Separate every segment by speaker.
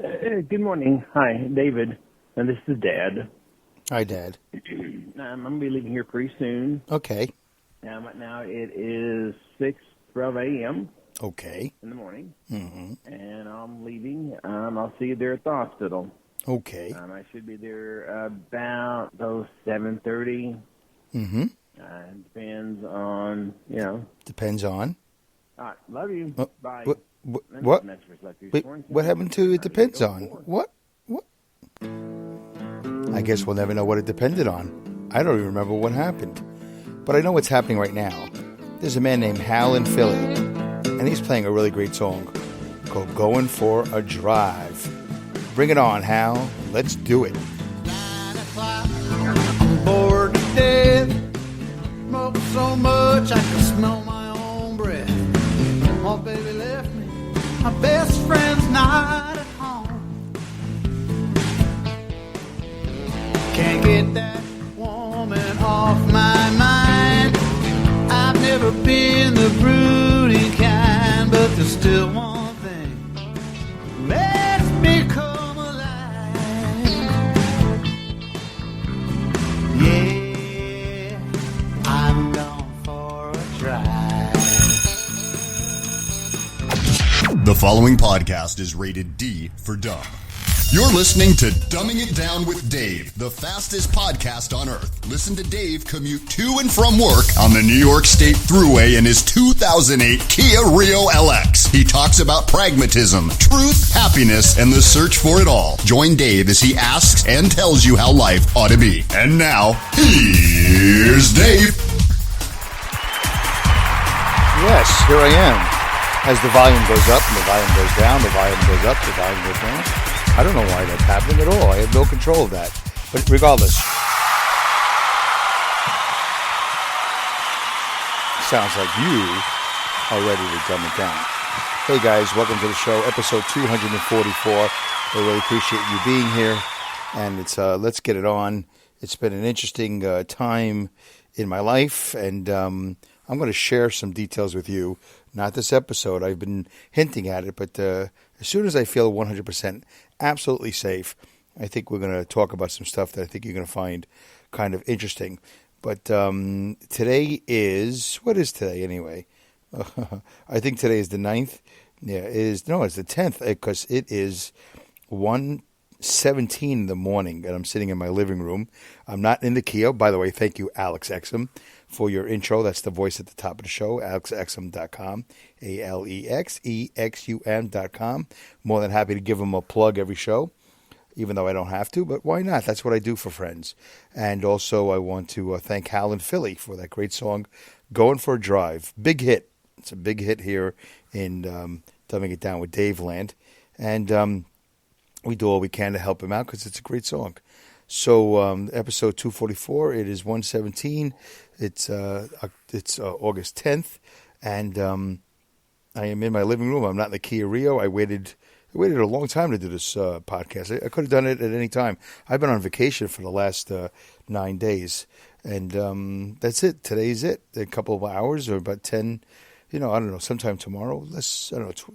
Speaker 1: Good morning. Hi, David. And this is Dad.
Speaker 2: Hi, Dad.
Speaker 1: I'm going to be leaving here pretty soon.
Speaker 2: Okay.
Speaker 1: Right now it is 6:12 a.m.
Speaker 2: Okay.
Speaker 1: in the morning.
Speaker 2: Mm-hmm.
Speaker 1: And I'm leaving. I'll see you there at the hospital.
Speaker 2: Okay.
Speaker 1: I should be there about 7:30.
Speaker 2: Mm-hmm.
Speaker 1: Depends on,
Speaker 2: Depends on.
Speaker 1: All right. Love you. Bye.
Speaker 2: What? Wait, what happened to it depends on? What? I guess we'll never know what it depended on. I don't even remember what happened. But I know what's happening right now. There's a man named Hal in Philly, and he's playing a really great song called Going for a Drive. Bring it on, Hal. Let's do it.
Speaker 3: 9 o'clock, I'm bored to death. Smoking so much I can smell my own breath. My baby left me, my best friend's not at home. Can't get that woman off my mind. I've never been the brooding kind, but there's still one thing makes me come alive. Yeah, I'm gone for a drive.
Speaker 4: The following podcast is rated D for dumb. You're listening to Dumbing It Down with Dave, the fastest podcast on earth. Listen to Dave commute to and from work on the New York State Thruway in his 2008 Kia Rio LX. He talks about pragmatism, truth, happiness, and the search for it all. Join Dave as he asks and tells you how life ought to be. And now, here's Dave.
Speaker 2: Yes, here I am. As the volume goes up and the volume goes down, the volume goes up, the volume goes down. I don't know why that's happening at all. I have no control of that. But regardless, sounds like you are ready to dumb it down. Hey guys, welcome to the show, episode 244. I really appreciate you being here. And it's let's get it on. It's been an interesting time in my life, and I'm going to share some details with you. Not this episode. I've been hinting at it, but as soon as I feel 100% absolutely safe, I think we're going to talk about some stuff that I think you're going to find kind of interesting. But today is, what is today anyway? I think today is the 9th. Yeah, it's the 10th, because it is 1:17 in the morning, and I'm sitting in my living room. I'm not in the Kia. By the way, thank you, Alex Exum, for your intro. That's the voice at the top of the show, alexexum.com, ALEXEXUM.com. More than happy to give him a plug every show, even though I don't have to, but why not? That's what I do for friends. And also I want to thank Hal in Philly for that great song, Going for a Drive. Big hit. It's a big hit here in Dumbing It Down with Dave Land. And we do all we can to help him out because it's a great song. So episode 244, it is 1:17. It's August 10th, and I am in my living room. I'm not in the Kia Rio. I waited a long time to do this podcast. I could have done it at any time. I've been on vacation for the last 9 days, and that's it. Today's it. A couple of hours, or about 10, I don't know, sometime tomorrow,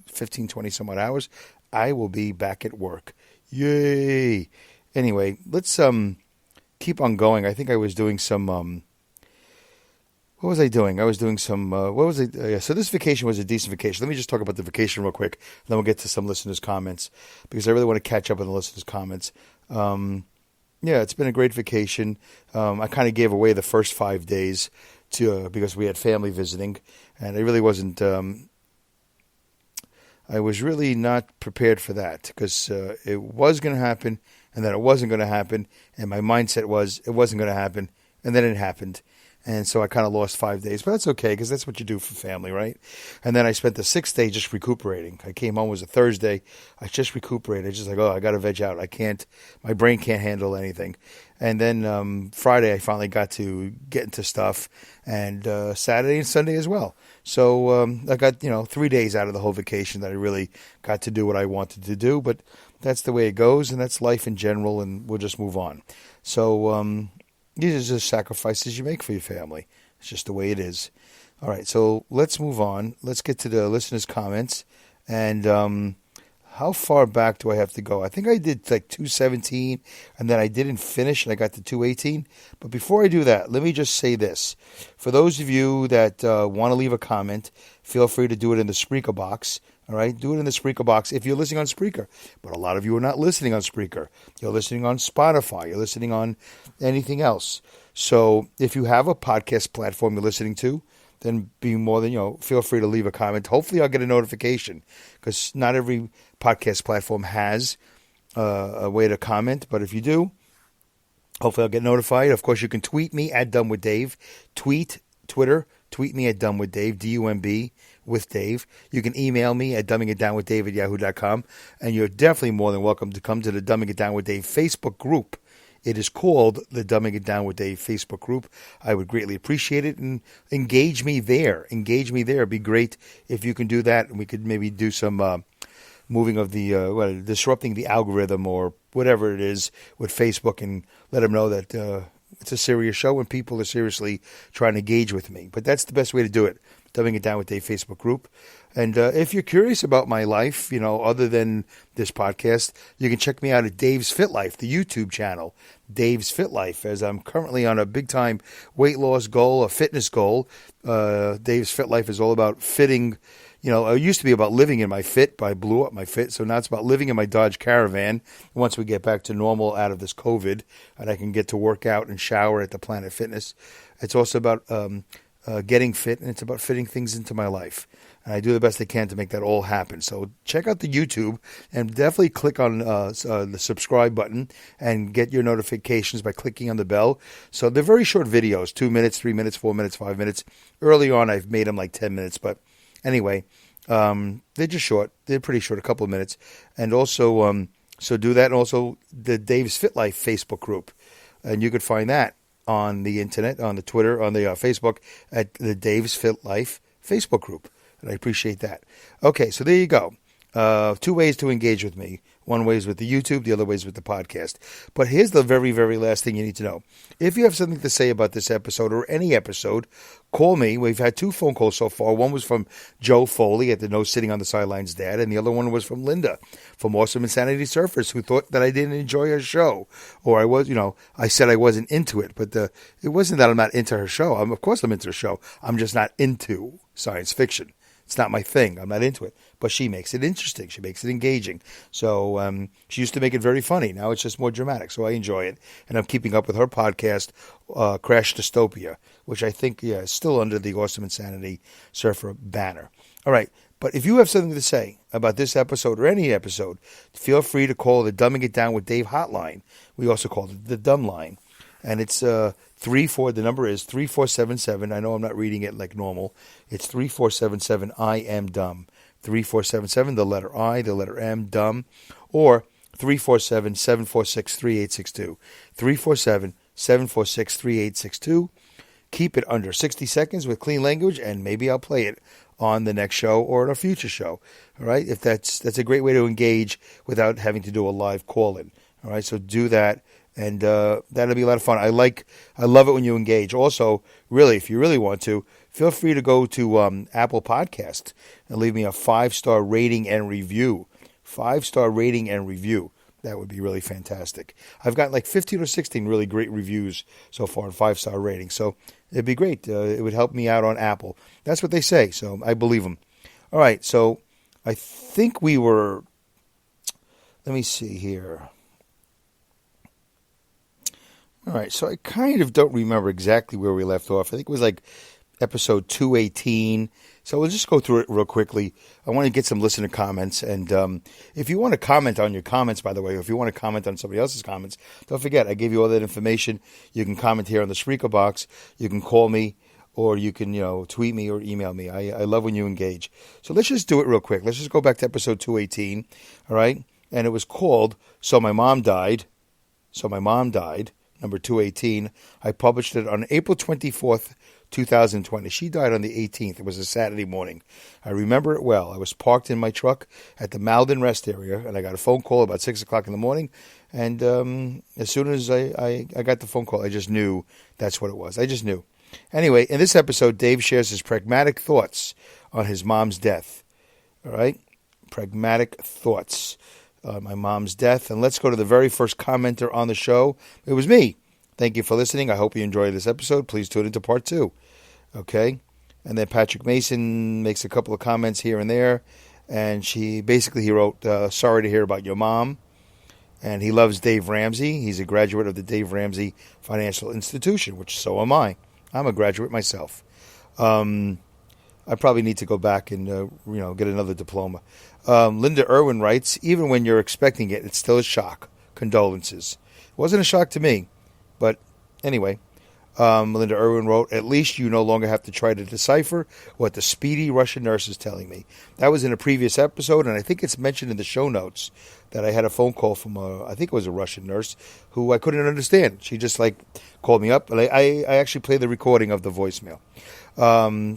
Speaker 2: 15, 20 some odd hours, I will be back at work. Yay! Anyway, let's keep on going. I think I was doing some. What was I doing? I was doing some. So this vacation was a decent vacation. Let me just talk about the vacation real quick. Then we'll get to some listeners' comments because I really want to catch up on the listeners' comments. Yeah, it's been a great vacation. I kind of gave away the first 5 days because we had family visiting, and I really wasn't. I was really not prepared for that because it was going to happen, and then it wasn't going to happen, and my mindset was it wasn't going to happen, and then it happened. And so I kind of lost 5 days, but that's okay because that's what you do for family, right? And then I spent the 6th day just recuperating. I came home, it was a Thursday. I just recuperated. Just like, I got to veg out. My brain can't handle anything. And then Friday, I finally got to get into stuff, and Saturday and Sunday as well. So I got, 3 days out of the whole vacation that I really got to do what I wanted to do. But that's the way it goes, and that's life in general, and we'll just move on. So these are just sacrifices you make for your family. It's just the way it is. All right, so let's move on. Let's get to the listeners' comments. And how far back do I have to go? I think I did like 217, and then I didn't finish, and I got to 218. But before I do that, let me just say this. For those of you that want to leave a comment, feel free to do it in the Spreaker box. All right, do it in the Spreaker box if you're listening on Spreaker. But a lot of you are not listening on Spreaker. You're listening on Spotify. You're listening on anything else. So if you have a podcast platform you're listening to, then be more than, feel free to leave a comment. Hopefully I'll get a notification, because not every podcast platform has a way to comment. But if you do, hopefully I'll get notified. Of course, you can tweet me at Dumb with Dave. Tweet me at Dumb with Dave, DUMB with Dave. You can email me at dumbingitdownwithdave@yahoo.com. And you're definitely more than welcome to come to the Dumbing It Down with Dave Facebook group. It is called the Dumbing It Down with Dave Facebook group. I would greatly appreciate it, and engage me there. It'd be great if you can do that, and we could maybe do some moving of the disrupting the algorithm or whatever it is with Facebook, and let them know that it's a serious show and people are seriously trying to engage with me. But that's the best way to do it. Dumbing It Down with Dave Facebook group. And if you're curious about my life, other than this podcast, you can check me out at Dave's Fit Life, the YouTube channel, Dave's Fit Life, as I'm currently on a big-time weight loss goal, a fitness goal. Dave's Fit Life is all about fitting. It used to be about living in my fit, but I blew up my fit. So now it's about living in my Dodge Caravan once we get back to normal out of this COVID, and I can get to work out and shower at the Planet Fitness. It's also about getting fit, and it's about fitting things into my life. And I do the best I can to make that all happen. So check out the YouTube, and definitely click on the subscribe button and get your notifications by clicking on the bell. So they're very short videos, 2 minutes, 3 minutes, 4 minutes, 5 minutes. Early on, I've made them like 10 minutes. But anyway, they're just short. They're pretty short, a couple of minutes. And also, so do that. And also the Dave's Fit Life Facebook group. And you could find that on the internet, on the Twitter, on the Facebook, at the Dave's Fit Life Facebook group. And I appreciate that. Okay, so there you go. 2 ways to engage with me. One way is with the YouTube, the other way is with the podcast. But here's the very, very last thing you need to know. If you have something to say about this episode or any episode, call me. We've had 2 phone calls so far. One was from Joe Foley at the No Sitting on the Sidelines Dad, and the other one was from Linda from Awesome Insanity Surfers, who thought that I didn't enjoy her show. Or I was, I said I wasn't into it. But it wasn't that I'm not into her show. Of course I'm into her show. I'm just not into science fiction. It's not my thing. I'm not into it. But she makes it interesting. She makes it engaging. So she used to make it very funny. Now it's just more dramatic. So I enjoy it. And I'm keeping up with her podcast, Crash Dystopia, which I think is still under the Awesome Insanity Surfer banner. All right. But if you have something to say about this episode or any episode, feel free to call the Dumbing It Down with Dave hotline. We also call it the Dumb Line. And it's the number is 3477. I know I'm not reading it like normal. It's 3477 I am dumb. 3477, the letter I, the letter M, dumb. Or 347-746-3862. 347-746-3862. Keep it under 60 seconds with clean language, and maybe I'll play it on the next show or in a future show. All right? If that's a great way to engage without having to do a live call-in. All right? So do that. And that'll be a lot of fun. I love it when you engage. Also, really, if you really want to, feel free to go to Apple Podcast and leave me a 5-star rating and review. 5-star rating and review. That would be really fantastic. I've got like 15 or 16 really great reviews so far and 5-star ratings. So it'd be great. It would help me out on Apple. That's what they say, so I believe them. All right, so I think we were, let me see here. All right, so I kind of don't remember exactly where we left off. I think it was like episode 218. So we'll just go through it real quickly. I want to get some listener comments. And if you want to comment on your comments, by the way, or if you want to comment on somebody else's comments, don't forget, I gave you all that information. You can comment here on the Spreaker box. You can call me, or you can, tweet me or email me. I love when you engage. So let's just do it real quick. Let's just go back to episode 218, all right? And it was called So My Mom Died. Number 218. I published it on April 24th, 2020. She died on the 18th. It was a Saturday morning. I remember it well. I was parked in my truck at the Malden Rest area, and I got a phone call about 6 o'clock in the morning. And as soon as I got the phone call, I just knew that's what it was. I just knew. Anyway, in this episode, Dave shares his pragmatic thoughts on his mom's death. All right? pragmatic thoughts on my mom's death. And let's go to the very first commenter on the show. It was me. Thank you for listening. I hope you enjoyed this episode. Please tune into part 2. Okay? And then Patrick Mason makes a couple of comments here and there. And he wrote, sorry to hear about your mom. And he loves Dave Ramsey. He's a graduate of the Dave Ramsey Financial Institution, which so am I. I'm a graduate myself. I probably need to go back and get another diploma. Linda Irwin writes, even when you're expecting it, it's still a shock. Condolences. It wasn't a shock to me, but anyway. Linda Irwin wrote, at least you no longer have to try to decipher what the speedy Russian nurse is telling me. That was in a previous episode, and I think it's mentioned in the show notes that I had a phone call from I think it was a Russian nurse who I couldn't understand. She just called me up, and I actually played the recording of the voicemail.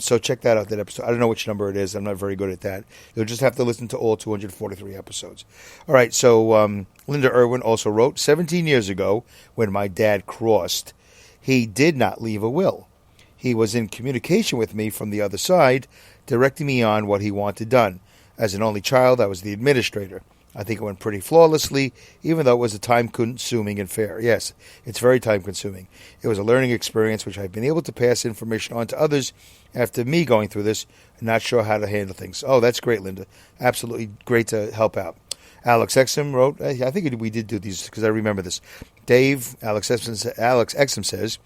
Speaker 2: So check that out, that episode. I don't know which number it is. I'm not very good at that. You'll just have to listen to all 243 episodes. All right, so Linda Irwin also wrote, 17 years ago, when my dad crossed, he did not leave a will. He was in communication with me from the other side, directing me on what he wanted done. As an only child, I was the administrator. I think it went pretty flawlessly, even though it was time-consuming and fair. Yes, it's very time-consuming. It was a learning experience which I've been able to pass information on to others after me going through this and not sure how to handle things. Oh, that's great, Linda. Absolutely great to help out. Alex Exum wrote, I think we did do these because I remember this. Alex Exum says,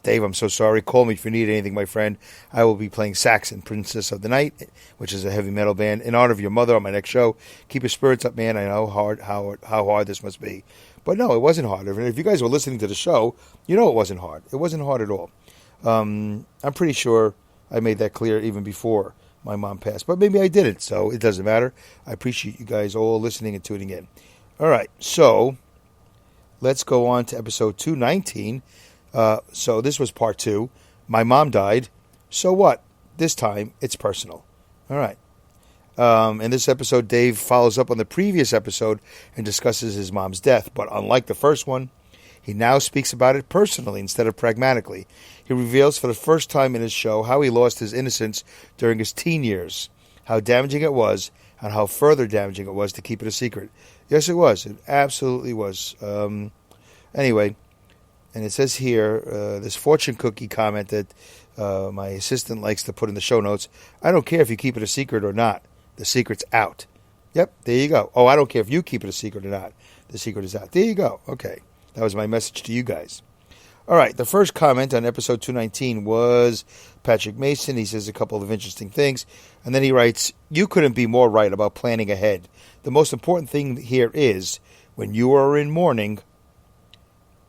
Speaker 2: Dave, I'm so sorry. Call me if you need anything, my friend. I will be playing sax in Princess of the Night, which is a heavy metal band, in honor of your mother on my next show. Keep your spirits up, man. I know how hard this must be. But no, it wasn't hard. If you guys were listening to the show, you know it wasn't hard. It wasn't hard at all. I'm pretty sure I made that clear even before my mom passed. But maybe I didn't, so it doesn't matter. I appreciate you guys all listening and tuning in. All right, so let's go on to episode 219. So this was part 2. My mom died. So what? This time, it's personal. All right. In this episode, Dave follows up on the previous episode and discusses his mom's death. But unlike the first one, he now speaks about it personally instead of pragmatically. He reveals for the first time in his show how he lost his innocence during his teen years, how damaging it was, and how further damaging it was to keep it a secret. Yes, it was. It absolutely was. Anyway, and it says here, this fortune cookie comment that my assistant likes to put in the show notes, I don't care if you keep it a secret or not. The secret's out. Yep, there you go. Oh, I don't care if you keep it a secret or not. The secret is out. There you go. Okay, that was my message to you guys. All right, the first comment on episode 219 was Patrick Mason. He says a couple of interesting things. And then he writes, you couldn't be more right about planning ahead. The most important thing here is, when you are in mourning,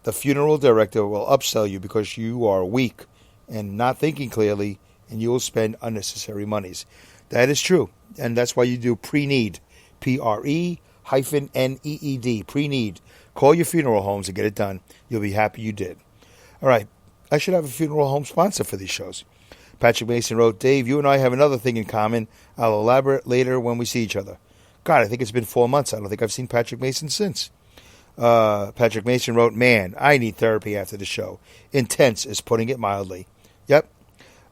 Speaker 2: the funeral director will upsell you because you are weak and not thinking clearly, and you will spend unnecessary monies. That is true, and that's why you do pre-need, Pre-hyphen-NEED, pre-need. Call your funeral homes and get it done. You'll be happy you did. All right, I should have a funeral home sponsor for these shows. Patrick Mason wrote, Dave, you and I have another thing in common. I'll elaborate later when we see each other. God, I think it's been 4 months. I don't think I've seen Patrick Mason since. Patrick Mason wrote, man, I need therapy after the show. Intense is putting it mildly. Yep.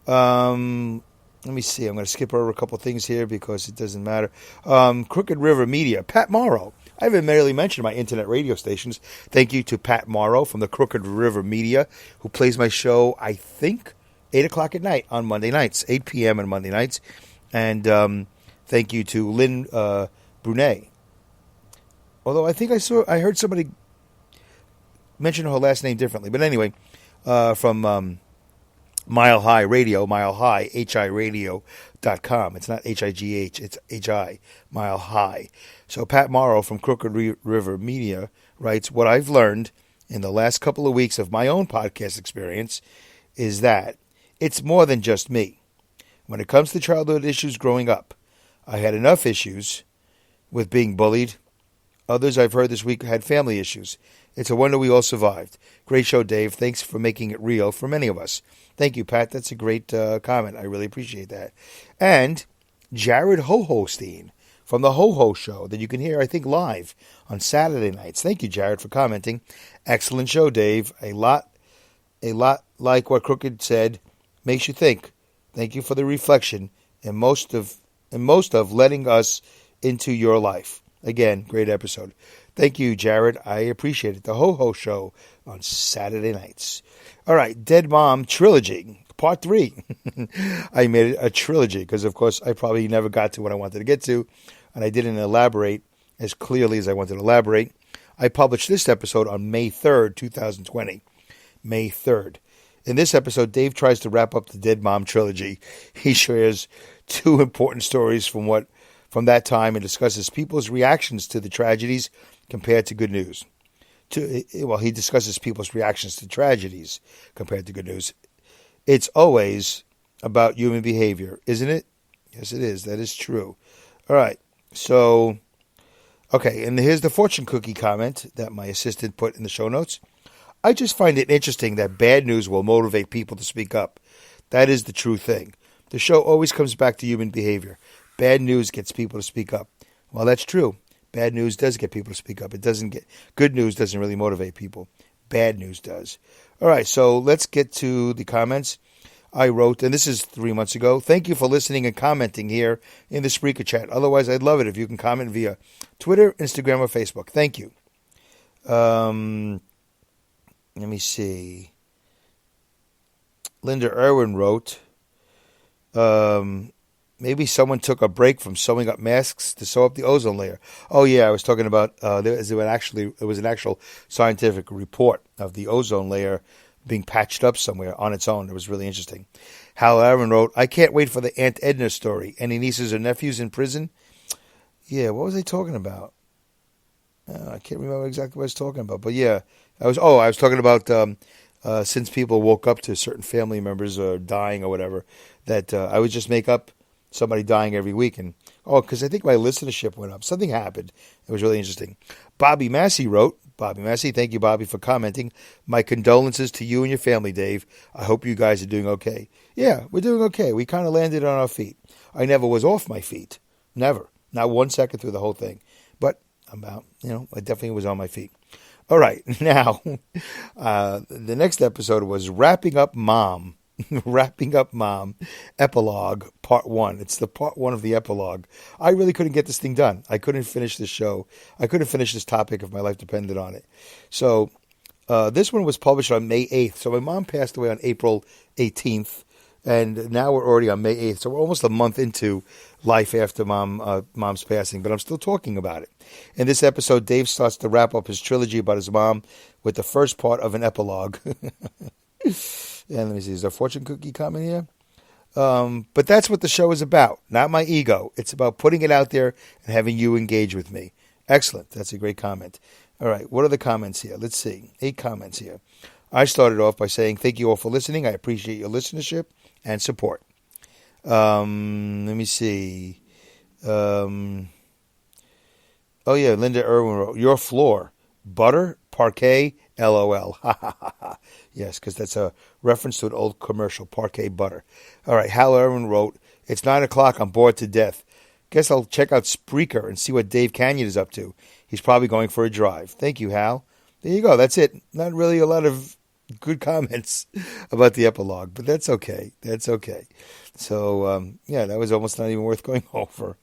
Speaker 2: Let me see. I'm going to skip over a couple things here because it doesn't matter. Crooked River Media. Pat Morrow. I haven't merely mentioned my internet radio stations. Thank you to Pat Morrow from the Crooked River Media, who plays my show, I think, 8 o'clock at night on Monday nights, 8 p.m. on Monday nights. And thank you to Lynn Brunet. Although I think I heard somebody mention her last name differently. But anyway, from Mile High Radio, Mile High, HIRadio.com. It's not HIGH, it's HI, Mile High. So Pat Morrow from Crooked River Media writes, what I've learned in the last couple of weeks of my own podcast experience is that it's more than just me. When it comes to childhood issues growing up, I had enough issues with being bullied. Others I've heard this week had family issues. It's a wonder we all survived. Great show, Dave. Thanks for making it real for many of us. Thank you, Pat. That's a great comment. I really appreciate that. And Jared Hohostein from the Ho-Ho Show that you can hear, I think, live on Saturday nights. Thank you, Jared, for commenting. Excellent show, Dave. A lot like what Crooked said, makes you think. Thank you for the reflection and most of letting us into your life. Again, great episode. Thank you, Jared. I appreciate it. The Ho Ho Show on Saturday nights. All right, Dead Mom Trilogy, Part 3. I made it a trilogy because, of course, I probably never got to what I wanted to get to, and I didn't elaborate as clearly as I wanted to elaborate. I published this episode on May 3rd, 2020. May 3rd. In this episode, Dave tries to wrap up the Dead Mom Trilogy. He shares 2 important stories from that time and discusses people's reactions to the tragedies compared to good news. He discusses people's reactions to tragedies compared to good news. It's always about human behavior, isn't it? Yes, it is. That is true. All right. So, okay, and here's the fortune cookie comment that my assistant put in the show notes. I just find it interesting that bad news will motivate people to speak up. That is the true thing. The show always comes back to human behavior. Bad news gets people to speak up. Well, that's true. Bad news does get people to speak up. Good news doesn't really motivate people. Bad news does. All right, so let's get to the comments. I wrote, and this is 3 months ago, thank you for listening and commenting here in the Spreaker chat. Otherwise, I'd love it if you can comment via Twitter, Instagram, or Facebook. Thank you. Let me see. Linda Irwin wrote, maybe someone took a break from sewing up masks to sew up the ozone layer. Oh, yeah, I was talking about, there was an actual scientific report of the ozone layer being patched up somewhere on its own. It was really interesting. Hal Aaron wrote, I can't wait for the Aunt Edna story. Any nieces or nephews in prison? Yeah, what was I talking about? I can't remember exactly what I was talking about. But yeah, I was talking about since people woke up to certain family members dying or whatever, that I would just make up somebody dying every week. And because I think my listenership went up. Something happened. It was really interesting. Bobby Massey wrote, thank you, Bobby, for commenting. My condolences to you and your family, Dave. I hope you guys are doing okay. Yeah, we're doing okay. We kind of landed on our feet. I never was off my feet. Never. Not 1 second through the whole thing. But I definitely was on my feet. All right. Now, the next episode was Wrapping Up Mom. Wrapping Up Mom, Epilogue, Part 1. It's the Part 1 of the Epilogue. I really couldn't get this thing done. I couldn't finish this show. I couldn't finish this topic if my life depended on it. So this one was published on May 8th. So my mom passed away on April 18th, and now we're already on May 8th. So we're almost a month into life after mom's passing, but I'm still talking about it. In this episode, Dave starts to wrap up his trilogy about his mom with the first part of an epilogue. And let me see, is there a fortune cookie comment here? But that's what the show is about, not my ego. It's about putting it out there and having you engage with me. Excellent. That's a great comment. All right, what are the comments here? Let's see. 8 comments here. I started off by saying, thank you all for listening. I appreciate your listenership and support. Let me see. Linda Irwin wrote, your floor, butter, parquet, LOL. Yes, because that's a reference to an old commercial, Parquet Butter. All right, Hal Irwin wrote, it's 9 o'clock, I'm bored to death. Guess I'll check out Spreaker and see what Dave Canyon is up to. He's probably going for a drive. Thank you, Hal. There you go, that's it. Not really a lot of good comments about the epilogue, but that's okay. That's okay. So, that was almost not even worth going over.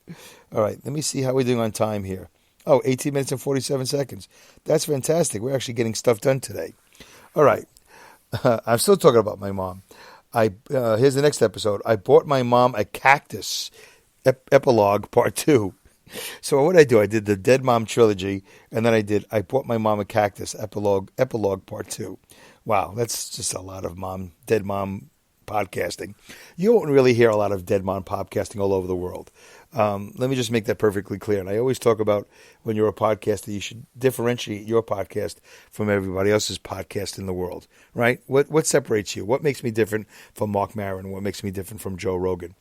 Speaker 2: All right, let me see how we're doing on time here. 18 minutes and 47 seconds. That's fantastic. We're actually getting stuff done today. All right. I'm still talking about my mom. Here's the next episode. I bought my mom a cactus. Epilogue Part 2. So what did I do? I did the Dead Mom Trilogy, and then I bought my mom a cactus. Epilogue Part 2. Wow, that's just a lot of Dead Mom podcasting. You won't really hear a lot of Dead Mom podcasting all over the world. Let me just make that perfectly clear. And I always talk about when you're a podcaster, you should differentiate your podcast from everybody else's podcast in the world, right? What separates you? What makes me different from Mark Maron? What makes me different from Joe Rogan?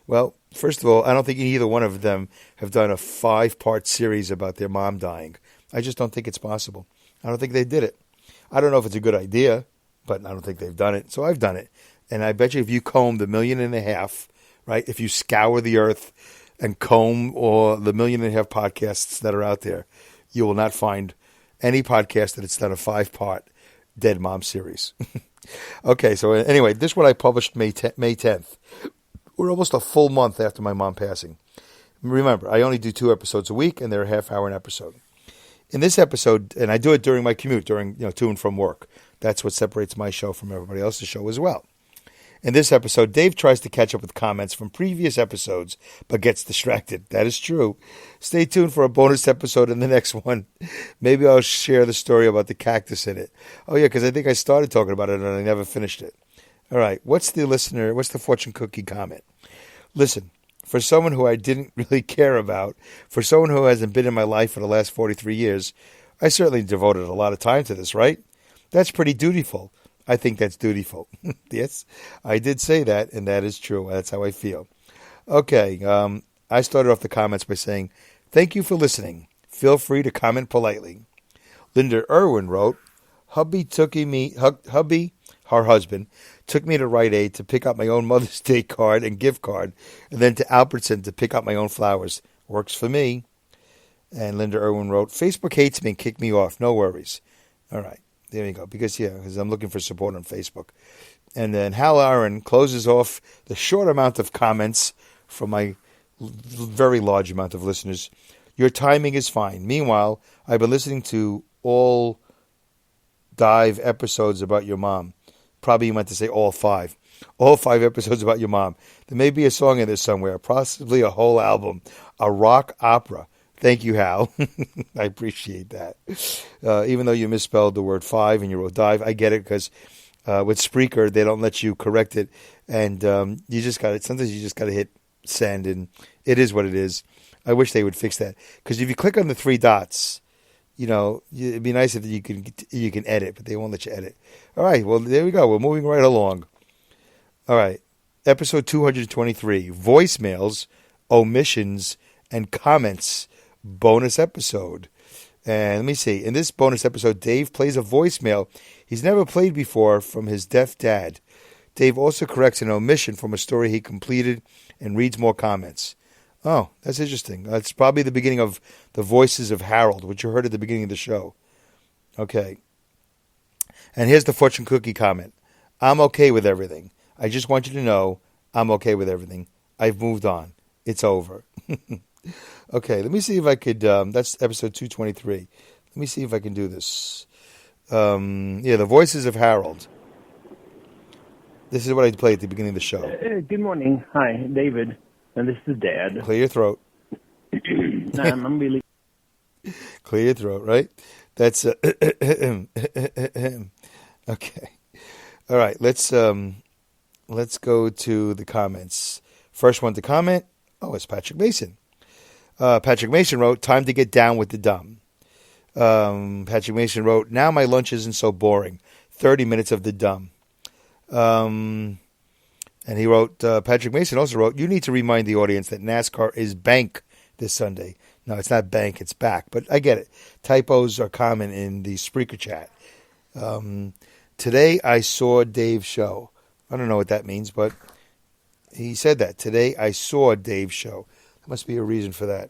Speaker 2: Well, first of all, I don't think either one of them have done a 5-part series about their mom dying. I just don't think it's possible. I don't think they did it. I don't know if it's a good idea, but I don't think they've done it. So I've done it. And I bet you if you comb the 1.5 million, right, if you scour the earth and comb or the 1.5 million podcasts that are out there, you will not find any podcast that it's done a 5-part Dead Mom series. Okay, so anyway, this one I published May 10th. We're almost a full month after my mom passing. Remember, I only do 2 episodes a week, and they're a half hour an episode. In this episode, and I do it during my commute, during to and from work. That's what separates my show from everybody else's show as well. In this episode, Dave tries to catch up with comments from previous episodes, but gets distracted. That is true. Stay tuned for a bonus episode in the next one. Maybe I'll share the story about the cactus in it. Oh, yeah, because I think I started talking about it and I never finished it. All right, what's the fortune cookie comment? Listen, for someone who I didn't really care about, for someone who hasn't been in my life for the last 43 years, I certainly devoted a lot of time to this, right? That's pretty dutiful. I think that's dutiful. Yes, I did say that, and that is true. That's how I feel. Okay, I started off the comments by saying, thank you for listening. Feel free to comment politely. Linda Irwin wrote, Hubby, her husband, took me to Rite Aid to pick up my own Mother's Day card and gift card, and then to Albertson to pick up my own flowers. Works for me. And Linda Irwin wrote, Facebook hates me and kicked me off. No worries. All right. There you go. Because I'm looking for support on Facebook. And then Hal Aaron closes off the short amount of comments from my very large amount of listeners. Your timing is fine. Meanwhile, I've been listening to all dive episodes about your mom. Probably you meant to say all 5. All 5 episodes about your mom. There may be a song in there somewhere, possibly a whole album, a rock opera. Thank you, Hal. I appreciate that. Even though you misspelled the word 5 and you wrote dive, I get it because with Spreaker, they don't let you correct it. And you just got it. Sometimes you just got to hit send, and it is what it is. I wish they would fix that. Because if you click on the 3 dots, it'd be nice if you can edit, but they won't let you edit. All right, well, there we go. We're moving right along. All right, episode 223, voicemails, omissions, and comments. Bonus episode. And let me see. In this bonus episode, Dave plays a voicemail he's never played before from his deaf dad. Dave also corrects an omission from a story he completed and reads more comments. Oh, that's interesting. That's probably the beginning of The Voices of Harold, which you heard at the beginning of the show. Okay. And here's the fortune cookie comment. I'm okay with everything. I just want you to know I'm okay with everything. I've moved on. It's over. Okay, let me see if I could, that's episode 223. Let me see if I can do this. The Voices of Harold. This is what I played at the beginning of the show.
Speaker 1: Good morning. Hi, David. And this is Dad.
Speaker 2: Clear your throat.
Speaker 1: I'm really...
Speaker 2: Clear your throat, right? That's, okay. All right, let's go to the comments. First one to comment, it's Patrick Mason. Patrick Mason wrote, time to get down with the dumb. Patrick Mason wrote, now my lunch isn't so boring. 30 minutes of the dumb. And he wrote, Patrick Mason also wrote, you need to remind the audience that NASCAR is bank this Sunday. No, it's not bank, it's back. But I get it. Typos are common in the Spreaker chat. Today I saw Dave's show. I don't know what that means, but he said that. Today I saw Dave's show. There must be a reason for that.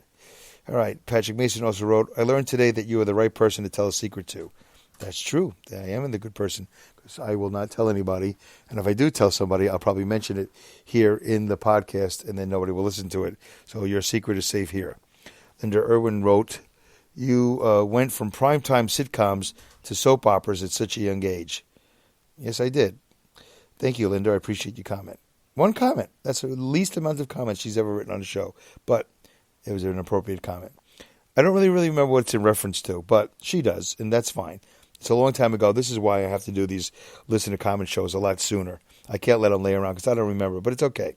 Speaker 2: All right. Patrick Mason also wrote, I learned today that you are the right person to tell a secret to. That's true. I am the good person because I will not tell anybody. And if I do tell somebody, I'll probably mention it here in the podcast and then nobody will listen to it. So your secret is safe here. Linda Irwin wrote, you went from primetime sitcoms to soap operas at such a young age. Yes, I did. Thank you, Linda. I appreciate your comment. One comment. That's the least amount of comments she's ever written on the show. But it was an appropriate comment. I don't really remember what it's in reference to, but she does, and that's fine. It's a long time ago. This is why I have to do these listen to comment shows a lot sooner. I can't let them lay around because I don't remember, but it's okay.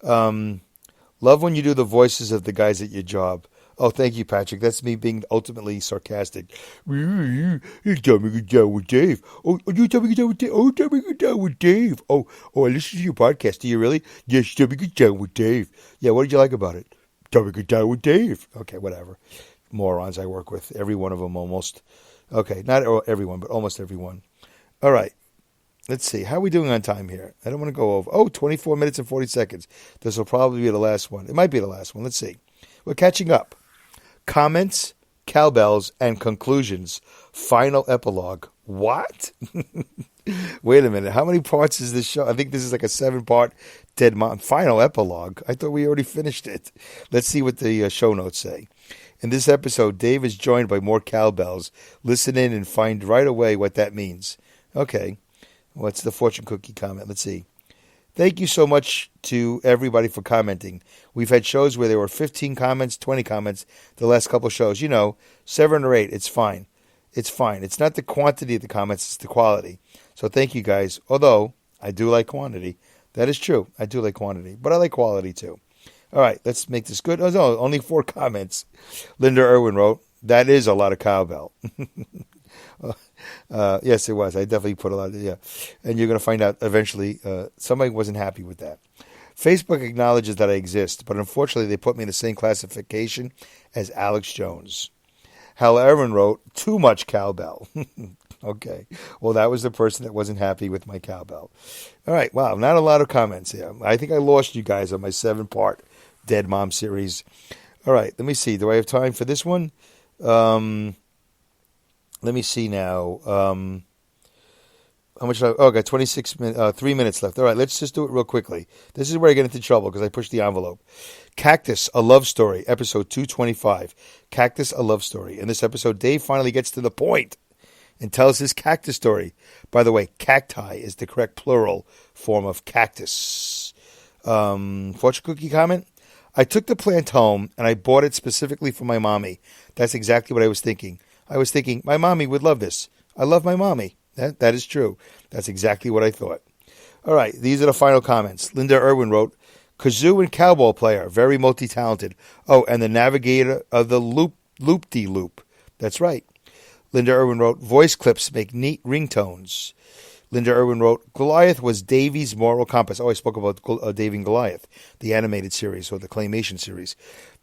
Speaker 2: Love when you do the voices of the guys at your job. Oh, thank you, Patrick. That's me being ultimately sarcastic. You tell me to get down with Dave. Oh, you tell me to get down with Dave. Oh, tell me to get down with Dave. Oh, I listen to your podcast. Do you really? Yes, tell me to get down with Dave. Yeah, what did you like about it? Tell me to get down with Dave. Okay, whatever. Morons I work with. Every one of them almost. Okay, not everyone, but almost everyone. All right. Let's see. How are we doing on time here? I don't want to go over. 24 minutes and 40 seconds. This will probably be the last one. It might be the last one. Let's see. We're catching up. Comments, cowbells, and conclusions. Final epilogue. What? Wait a minute. How many parts is this show? I think this is like a 7-part Dead Mom final epilogue. I thought we already finished it. Let's see what the show notes say. In this episode, Dave is joined by more cowbells. Listen in and find right away what that means. Okay. What's the fortune cookie comment? Let's see. Thank you so much to everybody for commenting. We've had shows where there were 15 comments, 20 comments the last couple of shows. 7 or 8. It's fine. It's fine. It's not the quantity of the comments, it's the quality. So thank you guys. Although, I do like quantity. That is true. I do like quantity. But I like quality too. All right, let's make this good. Oh, no, only 4 comments. Linda Irwin wrote, that is a lot of cowbell. Yes, it was. I definitely put a lot. Yeah, and you're going to find out eventually. Somebody wasn't happy with that. Facebook acknowledges that I exist, but unfortunately, they put me in the same classification as Alex Jones. Hal Aaron wrote, too much cowbell. Okay, well, that was the person that wasn't happy with my cowbell. All right, wow, not a lot of comments here. I think I lost you guys on my 7-part Dead Mom series. All right, let me see. Do I have time for this one? Let me see now. How much? I got 3 minutes left. All right, let's just do it real quickly. This is where I get into trouble because I pushed the envelope. Cactus, a love story, episode 225. Cactus, a love story. In this episode, Dave finally gets to the point and tells his cactus story. By the way, cacti is the correct plural form of cactus. Fortune cookie comment? I took the plant home and I bought it specifically for my mommy. That's exactly what I was thinking. I was thinking, my mommy would love this. I love my mommy. That is true. That's exactly what I thought. All right, these are the final comments. Linda Irwin wrote, kazoo and cowbell player, very multi-talented. Oh, and the navigator of the loop-de-loop. That's right. Linda Irwin wrote, voice clips make neat ringtones. Linda Irwin wrote, Goliath was Davy's moral compass. Oh, I spoke about Davy and Goliath, the animated series or the claymation series.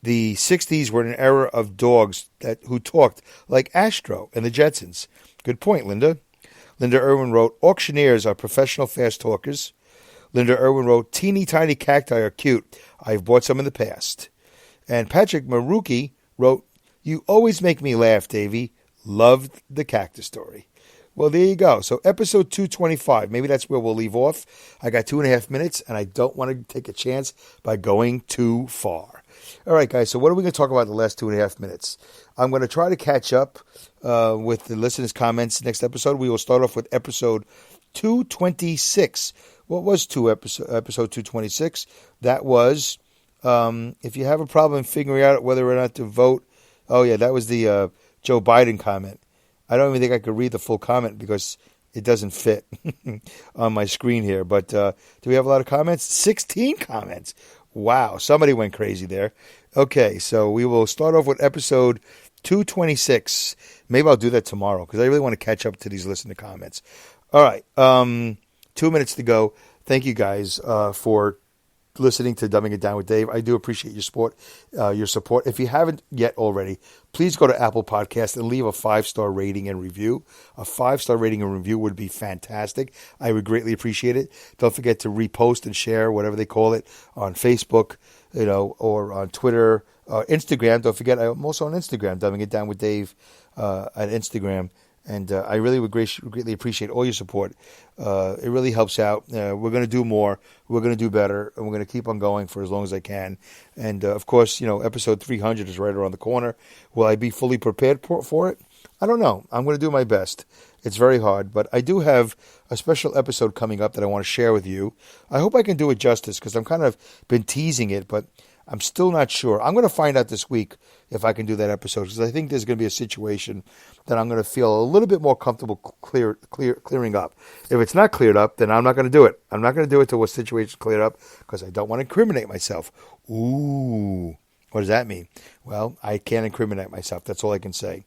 Speaker 2: The 60s were an era of dogs who talked like Astro and the Jetsons. Good point, Linda. Linda Irwin wrote, auctioneers are professional fast talkers. Linda Irwin wrote, teeny tiny cacti are cute. I've bought some in the past. And Patrick Maruki wrote, you always make me laugh, Davy. Loved the cactus story. Well, there you go. So episode 225, maybe that's where we'll leave off. I got 2.5 minutes, and I don't want to take a chance by going too far. All right, guys, so what are we going to talk about in the last 2.5 minutes? I'm going to try to catch up with the listeners' comments next episode. We will start off with episode 226. What was episode 226? That was, if you have a problem figuring out whether or not to vote. Oh, yeah, that was the Joe Biden comment. I don't even think I could read the full comment because it doesn't fit on my screen here. But do we have a lot of comments? 16 comments. Wow, somebody went crazy there. Okay, so we will start off with episode 226. Maybe I'll do that tomorrow because I really want to catch up to these listener comments. All right, 2 minutes to go. Thank you guys for listening to Dumbing It Down with Dave. I do appreciate your support. If you haven't yet already, please go to Apple Podcasts and leave a 5-star rating and review. A 5-star rating and review would be fantastic. I would greatly appreciate it. Don't forget to repost and share, whatever they call it, on Facebook, or on Twitter, Instagram. Don't forget, I'm also on Instagram, Dumbing It Down with Dave at Instagram. And I really would greatly appreciate all your support. It really helps out. We're going to do more. We're going to do better. And we're going to keep on going for as long as I can. And, of course, episode 300 is right around the corner. Will I be fully prepared for it? I don't know. I'm going to do my best. It's very hard. But I do have a special episode coming up that I want to share with you. I hope I can do it justice because I'm kind of been teasing it, but I'm still not sure. I'm going to find out this week if I can do that episode because I think there's going to be a situation that I'm going to feel a little bit more comfortable clearing up. If it's not cleared up, then I'm not going to do it. I'm not going to do it till a situation's cleared up because I don't want to incriminate myself. Ooh, what does that mean? Well, I can't incriminate myself. That's all I can say.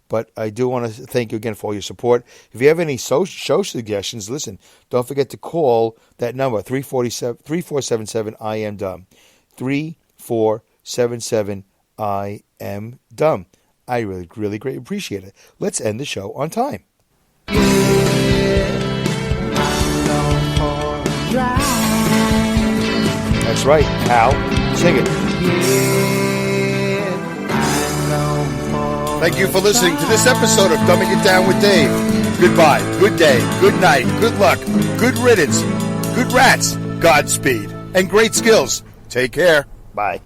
Speaker 2: But I do want to thank you again for all your support. If you have any show suggestions, listen, don't forget to call that number, 3477 I am dumb. 3477 I am dumb. I really greatly appreciate it. Let's end the show on time. That's right, Hal. Sing it. Thank you for listening to this episode of Dumbing It Down with Dave. Goodbye, good day, good night, good luck, good riddance, good rats, Godspeed, and great skills. Take care. Bye.